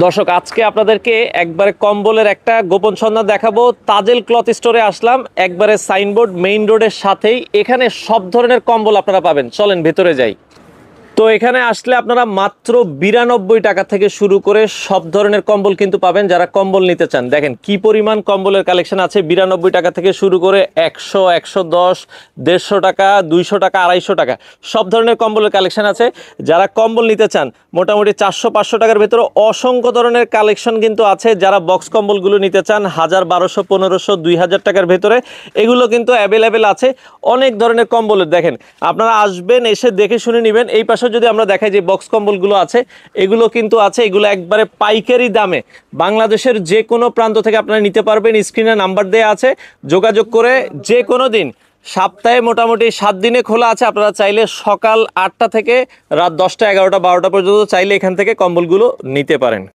দর্শক আজকে আপনাদেরকে একবারে কম্বলের একটা গোপন সন্ধান দেখাবো। তাজেল ক্লথ স্টোরে আসলাম, একবারে সাইনবোর্ড মেইন রোডের সাথেই। এখানে সব ধরনের কম্বল আপনারা পাবেন, চলেন ভেতরে যাই। তো এখানে আসলে আপনারা মাত্র 92 টাকা থেকে শুরু করে সব ধরনের কম্বল কিন্তু পাবেন। যারা কম্বল নিতে চান, দেখেন কি পরিমাণ কম্বলের কালেকশন আছে। 92 টাকা থেকে শুরু করে 100, 110, 150 টাকা, 200 টাকা, 250 টাকা সব ধরনের কম্বলের কালেকশন আছে। যারা কম্বল নিতে চান মোটামুটি 400-500 টাকার ভেতরে অসংখ্য ধরনের কালেকশন কিন্তু আছে। যারা বক্স কম্বলগুলো নিতে চান 1000, 1200, 1500, 2000 টাকার ভেতরে এগুলো কিন্তু অ্যাভেলেবেল আছে। অনেক ধরনের কম্বলের দেখেন, আপনারা আসবেন, এসে দেখে শুনে নেবেন। এই পাশে যদি আমরা দেখাই যে বক্স কম্বলগুলো আছে, এগুলো কিন্তু আছে। এগুলো একবারে পাইকারি দামে বাংলাদেশের যে কোনো প্রান্ত থেকে আপনারা নিতে পারবেন। স্ক্রিনে নাম্বার দেওয়া আছে, যোগাযোগ করে যে কোনো দিন, সপ্তাহে মোটামুটি 7 দিনে খোলা আছে। আপনারা চাইলে সকাল 8টা থেকে রাত 10টা, 11টা, 12টা পর্যন্ত চাইলে এখান থেকে কম্বলগুলো নিতে পারেন।